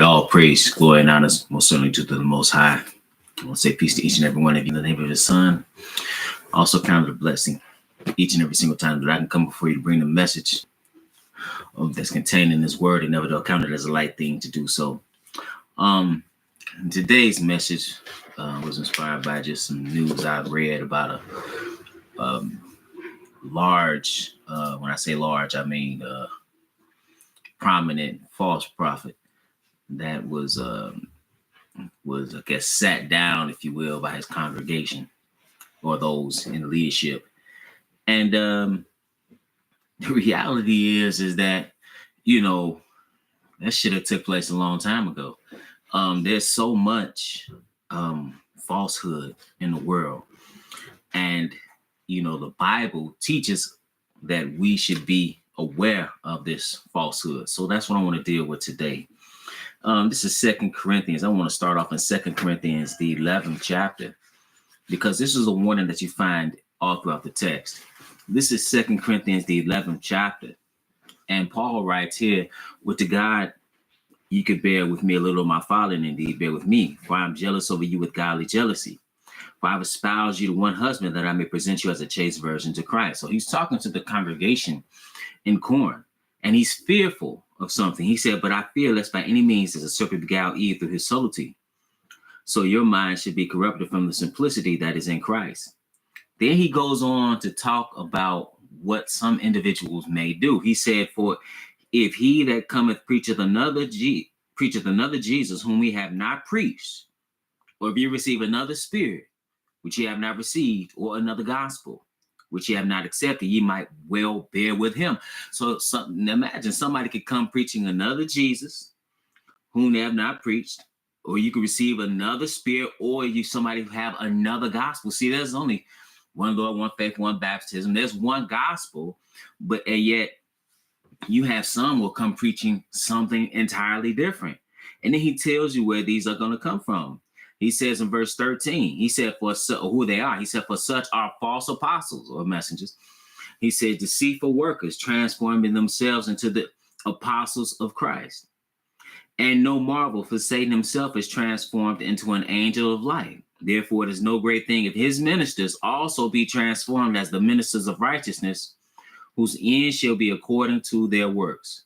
right, all praise, glory, and honor most certainly to the Most High. I want to say peace to each and every one of you in the name of His Son. Also count it a blessing each and every single time that I can come before you to bring the message that's contained in this word, and never to count it as a light thing to do so. Today's message was inspired by just some news I read about a large, when I say large, I mean prominent false prophet that was I guess sat down, if you will, by his congregation or those in leadership. And the reality is that, you know, that should have took place a long time ago. There's so much falsehood in the world, and you know, the Bible teaches that we should be aware of this falsehood. So that's what I want to deal with today. This is 2 Corinthians. I want to start off in 2 Corinthians, the 11th chapter, because this is a warning that you find all throughout the text. This is 2 Corinthians, the 11th chapter. And Paul writes here, "With the God, you could bear with me a little of my folly, indeed bear with me, for I am jealous over you with godly jealousy. For I have espoused you to one husband, that I may present you as a chaste virgin to Christ." So he's talking to the congregation in Corinth, and he's fearful of something. He said, "But I fear lest by any means as a serpent beguile Eve through his subtlety. So your mind should be corrupted from the simplicity that is in Christ." Then he goes on to talk about what some individuals may do. He said, "For if he that cometh preacheth another Jesus whom we have not preached, or if you receive another spirit which ye have not received, or another gospel which ye have not accepted, ye might well bear with him." So imagine somebody could come preaching another Jesus whom they have not preached, or you could receive another spirit, or somebody have another gospel. See, there's only one Lord, one faith, one baptism. There's one gospel, but and yet you have some will come preaching something entirely different. And then he tells you where these are going to come from. He says in verse 13, he said, "For who they are." He said, "For such are false apostles," or messengers. He said, "Deceitful workers, transforming themselves into the apostles of Christ. And no marvel, for Satan himself is transformed into an angel of light. Therefore, it is no great thing if his ministers also be transformed as the ministers of righteousness, whose end shall be according to their works."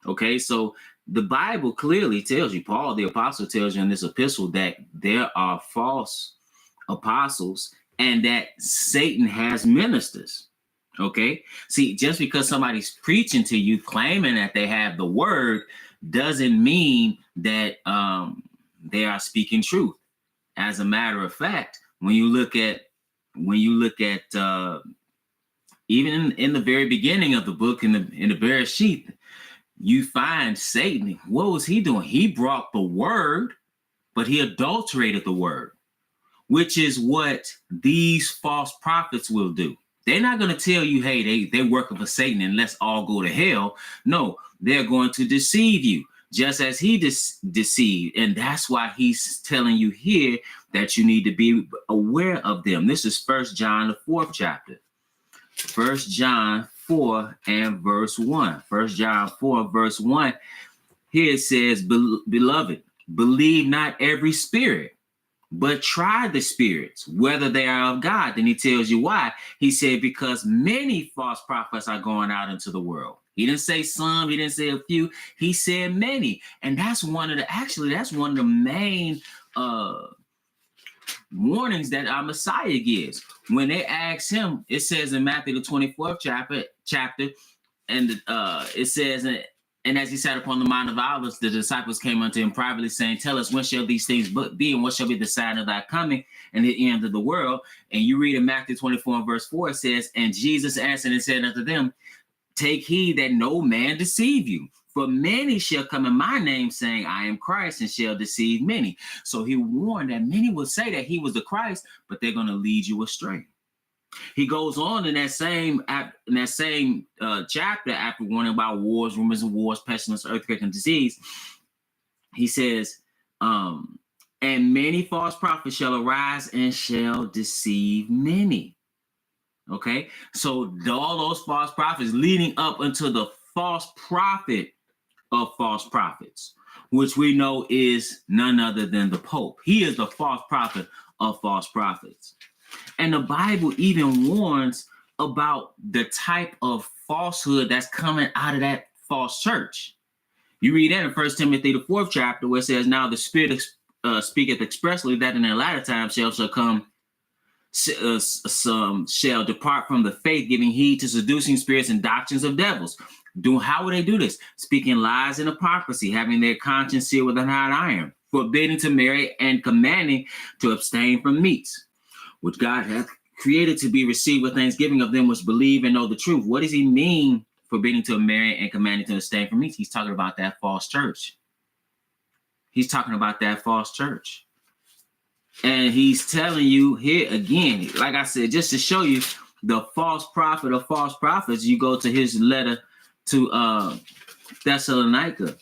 Okay, so the Bible clearly tells you, Paul the apostle tells you in this epistle, that there are false apostles and that Satan has ministers. Okay, see, just because somebody's preaching to you claiming that they have the word doesn't mean that they are speaking truth. As a matter of fact, when you look at even in the very beginning of the book, in the Bereshit, you find Satan. What was he doing? He brought the word, but he adulterated the word, which is what these false prophets will do. They're not going to tell you, hey, they're working for Satan and let's all go to hell. No, they're going to deceive you, just as he deceived. And that's why he's telling you here that you need to be aware of them. This is 1 John, the 4th chapter. 1 John 4 and verse 1. 1 John 4 verse 1. Here it says, "Beloved, believe not every spirit, but try the spirits, whether they are of God." Then he tells you why. He said, "Because many false prophets are going out into the world." He didn't say some, he didn't say a few, he said many. And that's one of the main warnings that our Messiah gives. When they ask him, it says in Matthew the 24th chapter, and it says, "And as he sat upon the Mount of Olives, the disciples came unto him privately, saying, Tell us, when shall these things be, and what shall be the sign of thy coming and the end of the world?" And you read in Matthew 24 and verse 4, it says, "And Jesus answered and said unto them, Take heed that no man deceive you. For many shall come in my name, saying, I am Christ, and shall deceive many." So he warned that many will say that he was the Christ, but they're going to lead you astray. He goes on in that same chapter, after warning about wars, rumors of wars, pestilence, earthquake, and disease. He says, "And many false prophets shall arise and shall deceive many." Okay, so all those false prophets leading up into the false prophet of false prophets. which we know is none other than the Pope. He is the false prophet of false prophets. And the Bible even warns about the type of falsehood that's coming out of that false church. You read that in 1 Timothy, the 4th chapter, where it says, now the Spirit speaketh expressly that in the latter time shall come some shall depart from the faith, giving heed to seducing spirits and doctrines of devils. How would they do this? Speaking lies and hypocrisy, having their conscience sealed with a hot iron, forbidding to marry and commanding to abstain from meats, which God hath created to be received with thanksgiving of them which believe and know the truth. What does he mean, forbidding to marry and commanding to abstain from meats? He's talking about that false church. He's talking about that false church. And he's telling you here again, like I said, just to show you the false prophet of false prophets, you go to his letter to Thessalonica,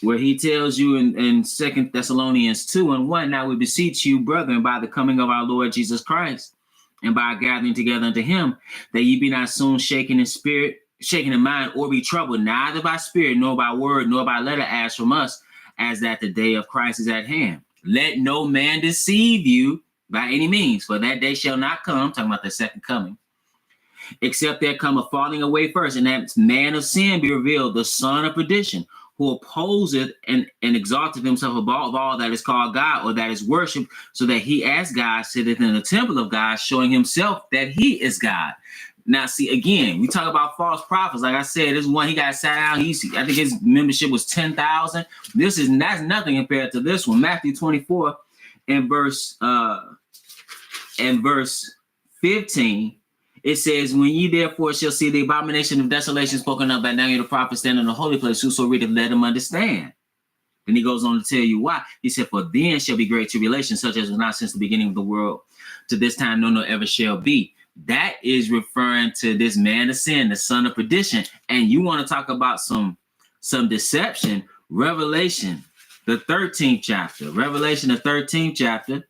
where he tells you in 2 Thessalonians 2:1, now we beseech you, brethren, by the coming of our Lord Jesus Christ, and by gathering together unto him, that ye be not soon shaken in spirit, shaken in mind, or be troubled, neither by spirit, nor by word, nor by letter, as from us, as that the day of Christ is at hand. Let no man deceive you by any means, for that day shall not come, talking about the second coming, except there come a falling away first, and that man of sin be revealed, the son of perdition, who opposeth and exalteth himself above all that is called God or that is worshipped, so that he as God sitteth in the temple of God, showing himself that he is God. Now, see, again, we talk about false prophets. Like I said, this one, he got sat out. I think his membership was 10,000. That's nothing compared to this one. Matthew 24 and verse 15, it says, when ye therefore shall see the abomination of desolation spoken of by Daniel the prophet stand in the holy place, whoso readeth, let him understand. Then he goes on to tell you why. He said, for then shall be great tribulation, such as was not since the beginning of the world to this time, no ever shall be. That is referring to this man of sin, the son of perdition. And you want to talk about some deception. Revelation, the 13th chapter. Revelation, the 13th chapter.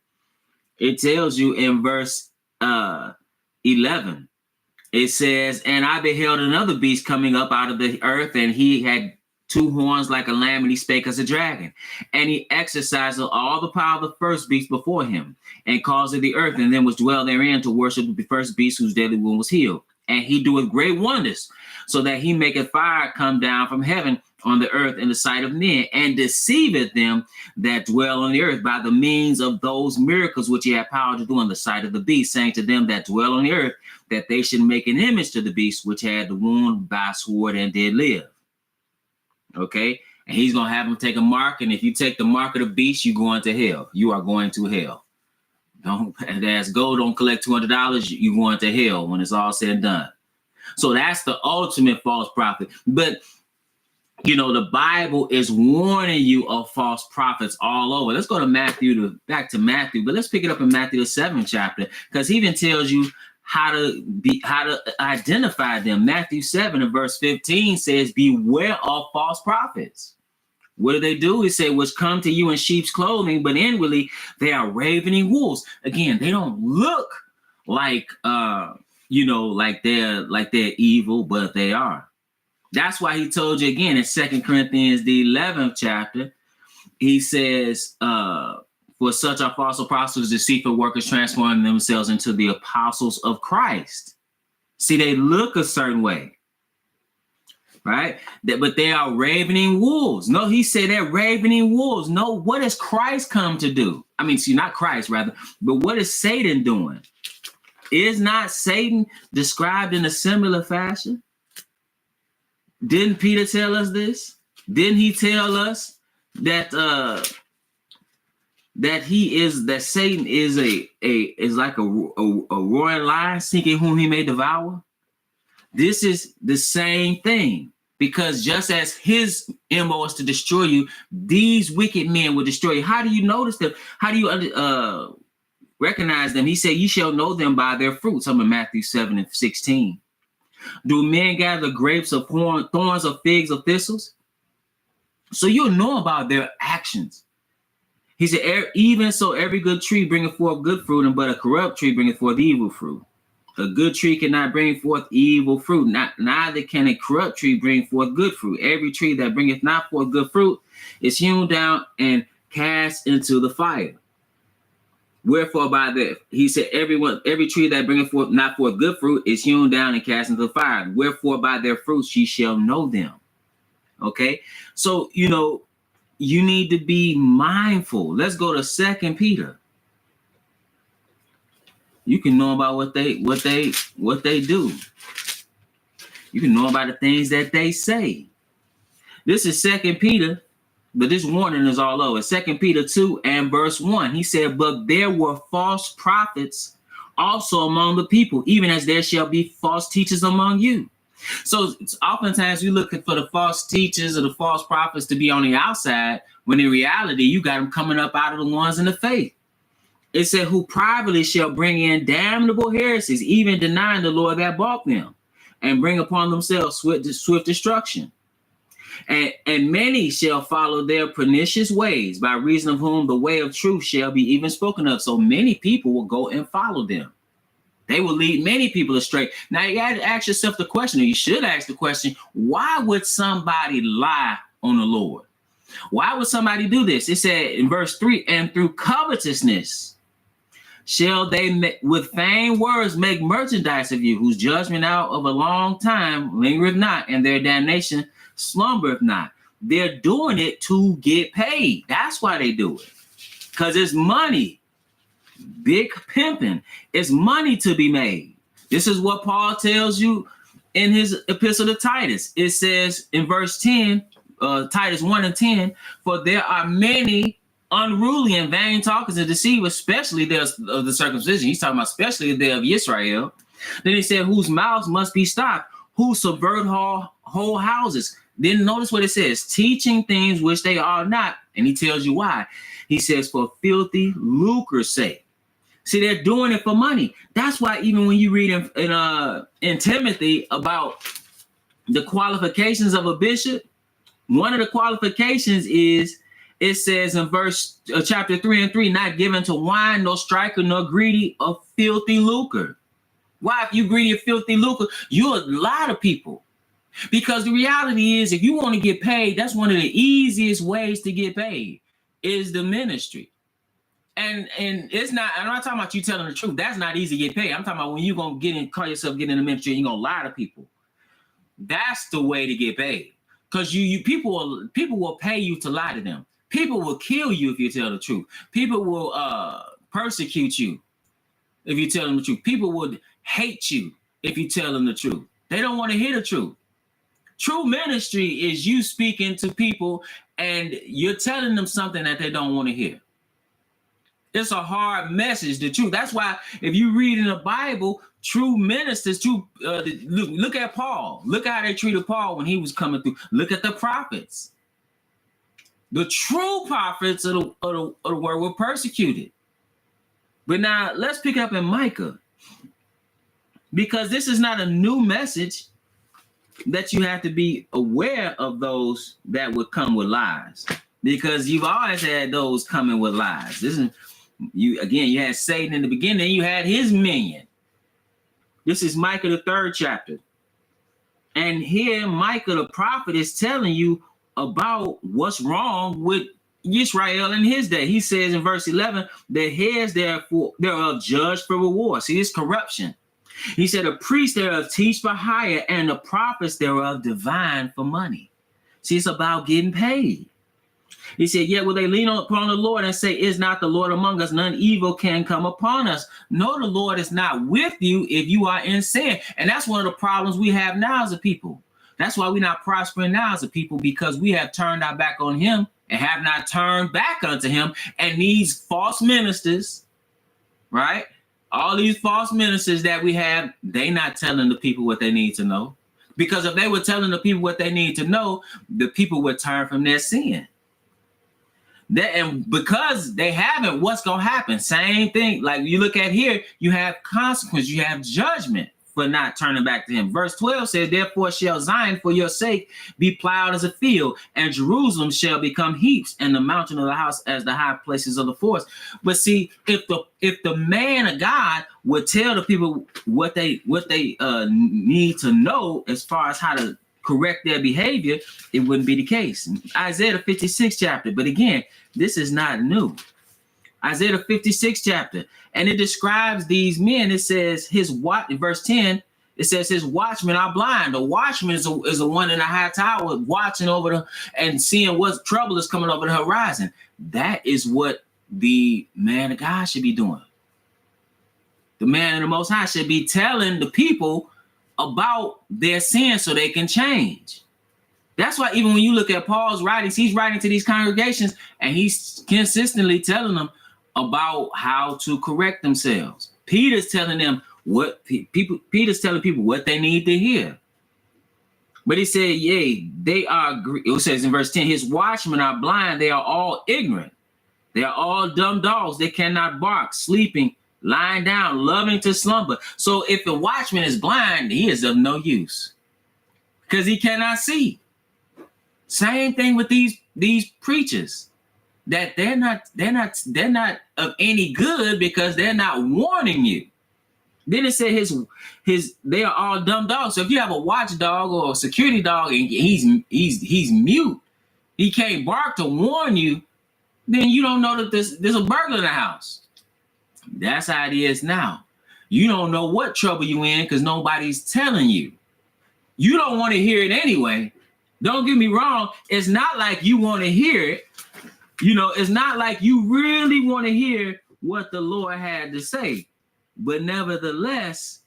It tells you in verse 11. It says, and I beheld another beast coming up out of the earth, and he had 2 horns like a lamb, and he spake as a dragon. And he exercised all the power of the first beast before him, and caused the earth and them which dwell therein to worship the first beast whose deadly wound was healed. And he doeth great wonders, so that he maketh fire come down from heaven on the earth in the sight of men, and deceiveth them that dwell on the earth by the means of those miracles which he had power to do in the sight of the beast, saying to them that dwell on the earth, that they should make an image to the beast which had the wound by sword and did live. Okay, and he's going to have them take a mark, and if you take the mark of the beast, you're going to hell. You are going to hell. As gold don't collect $200, you're going to hell when it's all said and done. So that's the ultimate false prophet. But, you know, the Bible is warning you of false prophets all over. Let's go to back to Matthew, but let's pick it up in Matthew, the 7th chapter, because he even tells you how to identify them. Matthew 7 and verse 15 says, beware of false prophets. What do? He said, which come to you in sheep's clothing, but inwardly they are ravening wolves. Again, they don't look like like they're evil, but they are. That's why he told you again in 2 Corinthians, the 11th chapter, he says, for such are false apostles, deceitful workers, transforming themselves into the apostles of Christ. See, they look a certain way, right? But they are ravening wolves. No, he said they're ravening wolves. No, what has Christ come to do? I mean, see, not Christ, rather, but what is Satan doing? Is not Satan described in a similar fashion? Didn't Peter tell us this? Didn't he tell us that Satan is like a roaring lion seeking whom he may devour? This is the same thing, because just as his MO is to destroy you, these wicked men will destroy you. How do you notice them? How do you recognize them? He said, "You shall know them by their fruits." I'm in Matthew 7 and 16. Do men gather grapes of thorns or figs of thistles? So you'll know about their actions. He said, even so, every good tree bringeth forth good fruit, and but a corrupt tree bringeth forth evil fruit. A good tree cannot bring forth evil fruit. Neither can a corrupt tree bring forth good fruit. Every tree that bringeth not forth good fruit is hewn down and cast into the fire. Wherefore he said, every tree that bringeth forth not forth good fruit is hewn down and cast into the fire. Wherefore by their fruits ye shall know them. Okay, so you need to be mindful. Let's go to 2 Peter. You can know about what they do. You can know about the things that they say. This is 2 Peter, but this warning is all over. 2 Peter 2 and verse 1. He said, but there were false prophets also among the people, even as there shall be false teachers among you. So oftentimes we're looking for the false teachers or the false prophets to be on the outside, when in reality, you got them coming up out of the ones in the faith. It said, who privately shall bring in damnable heresies, even denying the Lord that bought them, and bring upon themselves swift destruction. And many shall follow their pernicious ways, by reason of whom the way of truth shall be even spoken of. So many people will go and follow them. They will lead many people astray. Now you got to ask yourself the question, or you should ask the question, why would somebody lie on the Lord? Why would somebody do this? It said in verse 3, and through covetousness shall they with vain words make merchandise of you, whose judgment out of a long time lingereth not, and their damnation slumbereth not. They're doing it to get paid. That's why they do it. Because it's money. Big pimping. It's money to be made. This is what Paul tells you in his epistle to Titus. It says in verse 10, Titus 1 and 10, for there are many unruly and vain talkers and deceivers, especially those of the circumcision. He's talking about especially they of Israel. Then he said, whose mouths must be stopped, who subvert whole houses. Then notice what it says, teaching things which they are not. And he tells you why. He says, for filthy lucre's sake. See, they're doing it for money. That's why even when you read in Timothy about the qualifications of a bishop, one of the qualifications is, it says in chapter 3 and 3, not given to wine, nor striker, nor greedy of filthy lucre. Why? If you greedy of filthy lucre, you're a lot of people. Because the reality is, if you want to get paid, that's one of the easiest ways to get paid, is the ministry. And it's not, I'm not talking about you telling the truth. That's not easy to get paid. I'm talking about when you're going to call yourself getting in the ministry and you're going to lie to people. That's the way to get paid. Because people will pay you to lie to them. People will kill you if you tell the truth. People will persecute you if you tell them the truth. People would hate you if you tell them the truth. They don't want to hear the truth. True ministry is you speaking to people and you're telling them something that they don't want to hear. It's a hard message, the truth. That's why if you read in the Bible, true ministers, look at Paul. Look how they treated Paul when he was coming through. Look at the prophets. The true prophets of the word were persecuted. But now let's pick up in Micah, because this is not a new message that you have to be aware of those that would come with lies, because you've always had those coming with lies. You had Satan in the beginning, you had his minion. This is Micah, the 3rd chapter. And here Micah, the prophet, is telling you about what's wrong with Israel in his day. He says in verse 11, the heads thereof judge for reward. See, it's corruption. He said, the priests thereof teach for hire, and the prophets thereof divine for money. See, it's about getting paid. He said, yet will they lean upon the Lord and say, is not the Lord among us? None evil can come upon us. No, the Lord is not with you if you are in sin. And that's one of the problems we have now as a people. That's why we're not prospering now as a people, because we have turned our back on him and have not turned back unto him. And these false ministers, right? All these false ministers that we have, they not telling the people what they need to know. Because if they were telling the people what they need to know, the people would turn from their sin. And because they haven't, what's going to happen? Same thing. Like you look at here, you have consequence, you have judgment for not turning back to him. Verse 12 says, therefore shall Zion for your sake be plowed as a field, and Jerusalem shall become heaps, and the mountain of the house as the high places of the forest. But see, if the man of God would tell the people what they need to know as far as how to correct their behavior, it wouldn't be the case. Isaiah 56 chapter. But again, this is not new. Isaiah 56 chapter. And it describes these men. It says in verse 10, it says his watchmen are blind. The watchman is a one in a high tower watching over and seeing what trouble is coming over the horizon. That is what the man of God should be doing. The man of the Most High should be telling the people about their sins so they can change. That's why even when you look at Paul's writings, he's writing to these congregations and he's consistently telling them about how to correct themselves. Peter's telling them Peter's telling people what they need to hear. But he said, yea, they are, it says in verse 10, his watchmen are blind, they are all ignorant. They are all dumb dogs, they cannot bark, sleeping, lying down, loving to slumber. So if the watchman is blind, he is of no use because he cannot see. Same thing with these preachers, that they're not of any good because they're not warning you. Then it said they are all dumb dogs. So if you have a watchdog or a security dog and he's mute, he can't bark to warn you, then you don't know that there's a burglar in the house. That's how it is now. You don't know what trouble you in because nobody's telling you. You don't want to hear it anyway. Don't get me wrong. It's not like you want to hear it. It's not like you really want to hear what the Lord had to say. But nevertheless,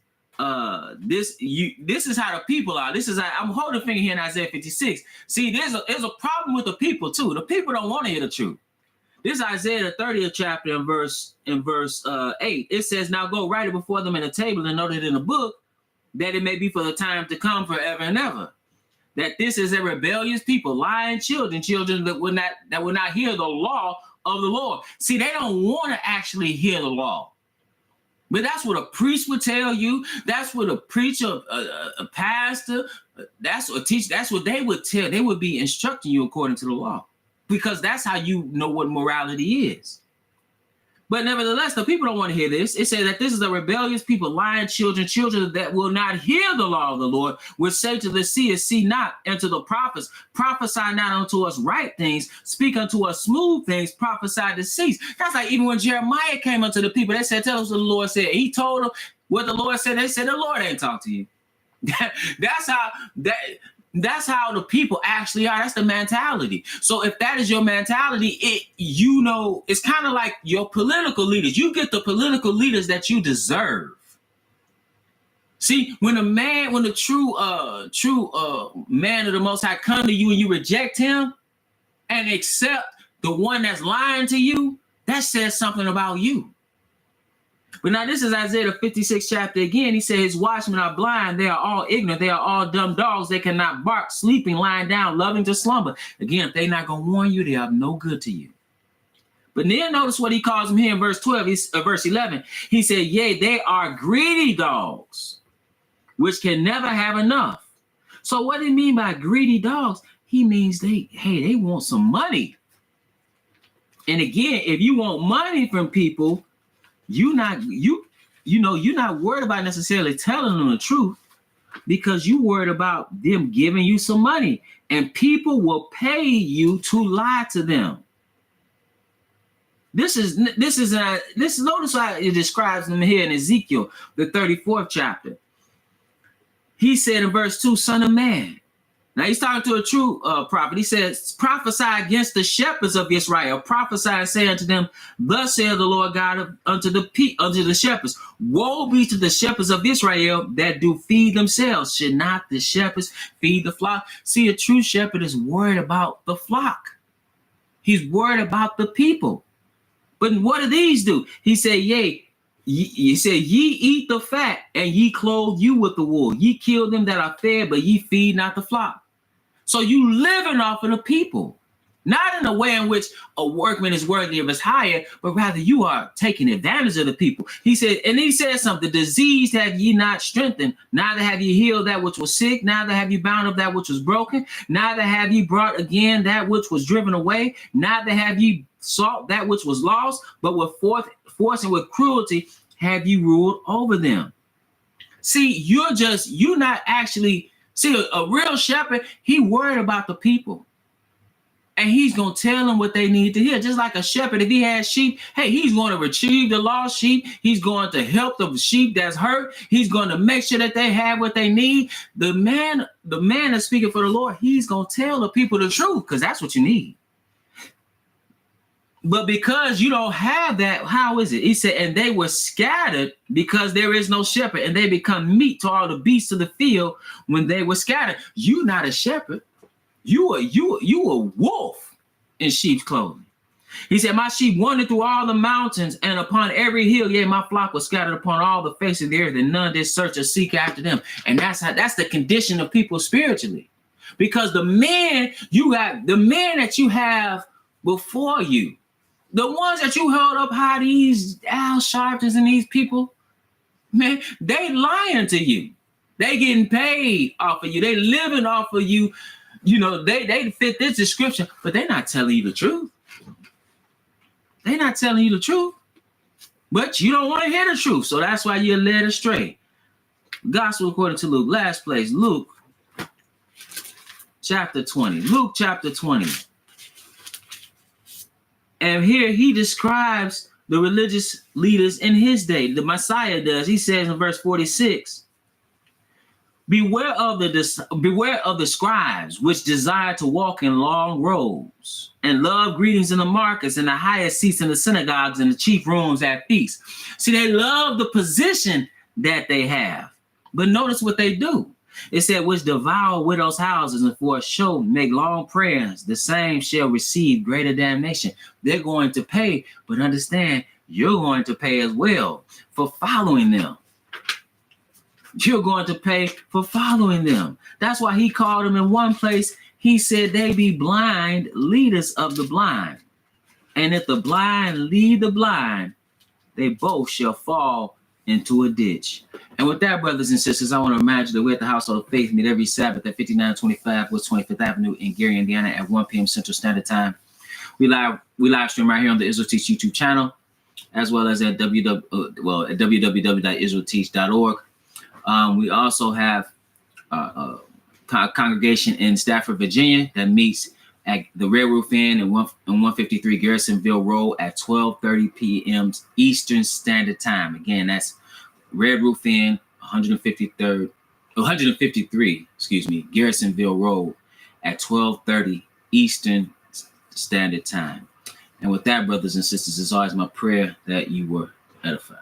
this is how the people are. This is how I'm holding a finger here in Isaiah 56. See, there's a problem with the people too. The people don't want to hear the truth. This is Isaiah the 30th chapter in verse 8. It says, now go write it before them in a table and note it in a book, that it may be for the time to come forever and ever. That this is a rebellious people, lying children that will not hear the law of the Lord. See, they don't want to actually hear the law. But that's what a priest would tell you. That's what a preacher, a pastor, that's what a teacher, that's what they would tell. They would be instructing you according to the law. Because that's how you know what morality is. But nevertheless, the people don't want to hear this. It says that this is a rebellious people, lying children that will not hear the law of the Lord, will say to the seers, see not, and to the prophets, prophesy not unto us right things, speak unto us smooth things, prophesy deceits. That's like even when Jeremiah came unto the people, they said, tell us what the Lord said. He told them what the Lord said. They said, the Lord ain't talk to you. That's how the people actually are. That's the mentality. So if that is your mentality, it's kind of like your political leaders. You get the political leaders that you deserve. See, when the true man of the Most High come to you and you reject him and accept the one that's lying to you, that says something about you. But now this is Isaiah 56 chapter again. He said his watchmen are blind. They are all ignorant. They are all dumb dogs. They cannot bark, sleeping, lying down, loving to slumber. Again, if they're not going to warn you, they are no good to you. But then notice what he calls them here in verse 12, verse 11. He said, yea, they are greedy dogs, which can never have enough. So what do he mean by greedy dogs? He means they want some money. And again, if you want money from people, you're not worried about necessarily telling them the truth, because you worried about them giving you some money, and people will pay you to lie to them. Notice how it describes them here in Ezekiel, the 34th chapter. He said in verse 2, son of man. Now he's talking to a true prophet. He says, prophesy against the shepherds of Israel. Prophesy and say unto them, thus saith the Lord God unto the shepherds. Woe be to the shepherds of Israel that do feed themselves. Should not the shepherds feed the flock? See, a true shepherd is worried about the flock. He's worried about the people. But what do these do? He said, yea, ye eat the fat, and ye clothe you with the wool. Ye kill them that are fed, but ye feed not the flock. So you living off of the people. Not in a way in which a workman is worthy of his hire, but rather you are taking advantage of the people. He said something, disease have ye not strengthened, neither have ye healed that which was sick, neither have you bound up that which was broken, neither have ye brought again that which was driven away, neither have ye sought that which was lost, but with force and with cruelty have ye ruled over them. See, you're not actually, see, a real shepherd, he worried about the people. And he's going to tell them what they need to hear. Just like a shepherd, if he has sheep, hey, he's going to retrieve the lost sheep. He's going to help the sheep that's hurt. He's going to make sure that they have what they need. The man that's speaking for the Lord, he's going to tell the people the truth because that's what you need. But because you don't have that, how is it? He said, and they were scattered because there is no shepherd, and they become meat to all the beasts of the field when they were scattered. You're not a shepherd. You a wolf in sheep's clothing. He said, my sheep wandered through all the mountains and upon every hill. Yea, my flock was scattered upon all the face of the earth, and none did search or seek after them. And that's the condition of people spiritually. Because the man that you have before you, the ones that you held up high, these Al Sharptons and these people, man, they lying to you. They getting paid off of you. They living off of you. You know, they fit this description, but they're not telling you the truth. They're not telling you the truth. But you don't want to hear the truth, so that's why you're led astray. Gospel according to Luke. Last place, Luke chapter 20. Luke chapter 20. And here he describes the religious leaders in his day. The Messiah does. He says in verse 46, Beware of the scribes which desire to walk in long robes and love greetings in the markets and the highest seats in the synagogues and the chief rooms at feasts. See, they love the position that they have. But notice what they do. It said, which devour widows' houses and for a show make long prayers. The same shall receive greater damnation. They're going to pay, but understand you're going to pay as well for following them. You're going to pay for following them. That's why he called them in one place. He said they be blind leaders of the blind. And if the blind lead the blind, they both shall fall into a ditch. And with that, brothers and sisters, I want to remind you that we're at the Household of Faith, meet every Sabbath at 5925 West 25th Avenue in Gary, Indiana at 1 p.m. Central Standard Time. We live stream right here on the Israel Teach YouTube channel, as well as at www.israelteach.org. We also have a congregation in Stafford, Virginia that meets at the Red Roof Inn and 153 Garrisonville Road at 12:30 p.m. Eastern Standard Time. Again, that's Red Roof Inn, 153, Garrisonville Road at 12:30 Eastern Standard Time. And with that, brothers and sisters, it's always my prayer that you were edified.